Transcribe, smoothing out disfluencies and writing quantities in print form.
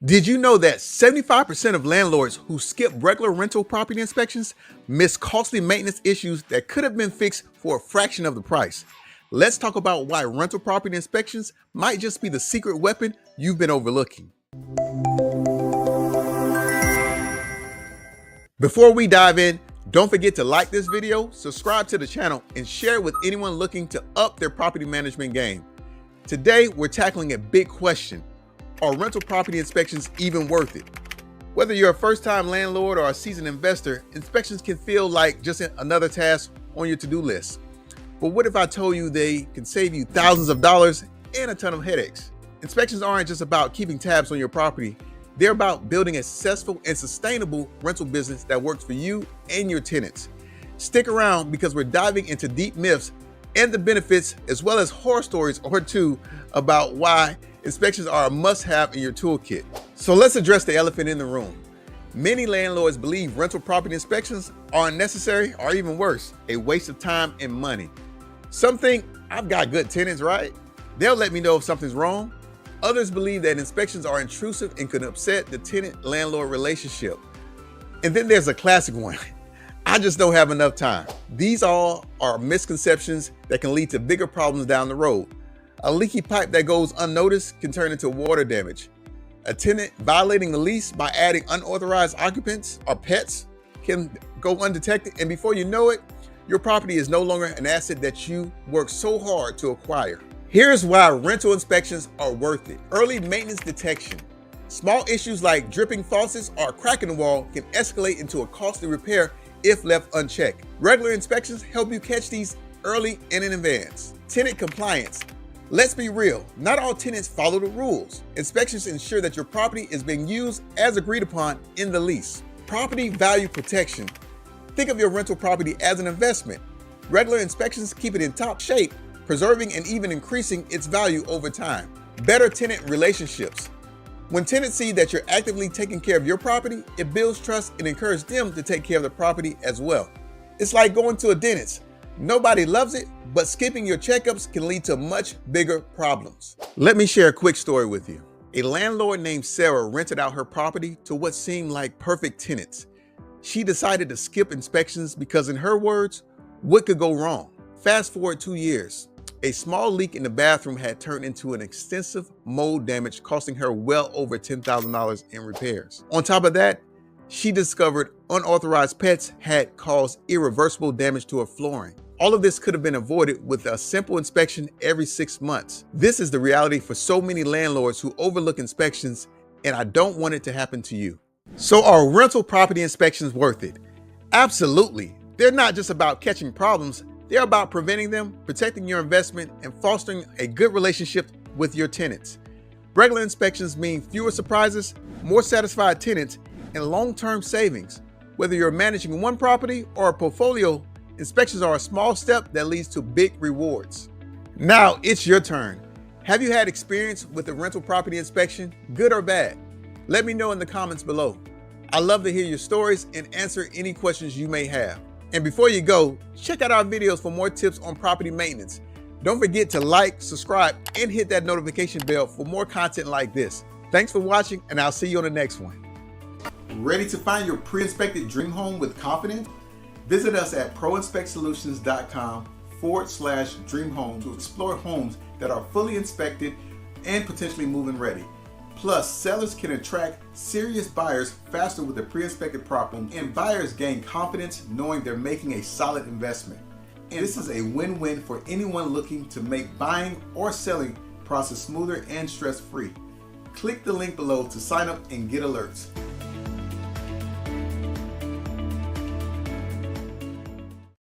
Did you know that 75% of landlords who skip regular rental property inspections miss costly maintenance issues that could have been fixed for a fraction of the price? Let's talk about why rental property inspections might just be the secret weapon you've been overlooking. Before we dive in, don't forget to like this video, subscribe to the channel, and share it with anyone looking to up their property management game. Today, we're tackling a big question. Are rental property inspections even worth it? Whether you're a first-time landlord or a seasoned investor, inspections can feel like just another task on your to-do list. But what if I told you they can save you thousands of dollars and a ton of headaches? Inspections aren't just about keeping tabs on your property. They're about building a successful and sustainable rental business that works for you and your tenants. Stick around because we're diving into deep myths and the benefits, as well as horror stories or two about why inspections are a must-have in your toolkit. So let's address the elephant in the room. Many landlords believe rental property inspections are unnecessary or even worse, a waste of time and money. Some think, I've got good tenants, right? They'll let me know if something's wrong. Others believe that inspections are intrusive and could upset the tenant-landlord relationship. And then there's a classic one. I just don't have enough time. These all are misconceptions that can lead to bigger problems down the road. A leaky pipe that goes unnoticed can turn into water damage. A tenant violating the lease by adding unauthorized occupants or pets can go undetected, and before you know it, your property is no longer an asset that you worked so hard to acquire. Here's why rental inspections are worth it. Early maintenance detection. Small issues like dripping faucets or a crack in the wall can escalate into a costly repair if left unchecked. Regular inspections help you catch these early and in advance. Tenant compliance. Let's be real, not all tenants follow the rules. Inspections ensure that your property is being used as agreed upon in the lease. Property value protection. Think of your rental property as an investment. Regular inspections keep it in top shape, preserving and even increasing its value over time. Better tenant relationships. When tenants see that you're actively taking care of your property, it builds trust and encourages them to take care of the property as well. It's like going to a dentist. Nobody loves it, but skipping your checkups can lead to much bigger problems. Let me share a quick story with you. A landlord named Sarah rented out her property to what seemed like perfect tenants. She decided to skip inspections because, in her words, what could go wrong? Fast forward 2 years. A small leak in the bathroom had turned into an extensive mold damage, costing her well over $10,000 in repairs. On top of that, she discovered unauthorized pets had caused irreversible damage to her flooring. All of this could have been avoided with a simple inspection every 6 months. This is the reality for so many landlords who overlook inspections, and I don't want it to happen to you. So are rental property inspections worth it? Absolutely. They're not just about catching problems. They're about preventing them, protecting your investment, and fostering a good relationship with your tenants. Regular inspections mean fewer surprises, more satisfied tenants, and long-term savings. Whether you're managing one property or a portfolio, inspections are a small step that leads to big rewards. Now it's your turn. Have you had experience with a rental property inspection, good or bad? Let me know in the comments below. I love to hear your stories and answer any questions you may have. And before you go, check out our videos for more tips on property maintenance. Don't forget to like, subscribe, and hit that notification bell for more content like this. Thanks for watching, and I'll see you on the next one. Ready to find your pre-inspected dream home with confidence? Visit us at proinspectsolutions.com/dream home to explore homes that are fully inspected and potentially move-in ready. Plus, sellers can attract serious buyers faster with a pre-inspected property, and buyers gain confidence knowing they're making a solid investment. And this is a win-win for anyone looking to make buying or selling process smoother and stress-free. Click the link below to sign up and get alerts.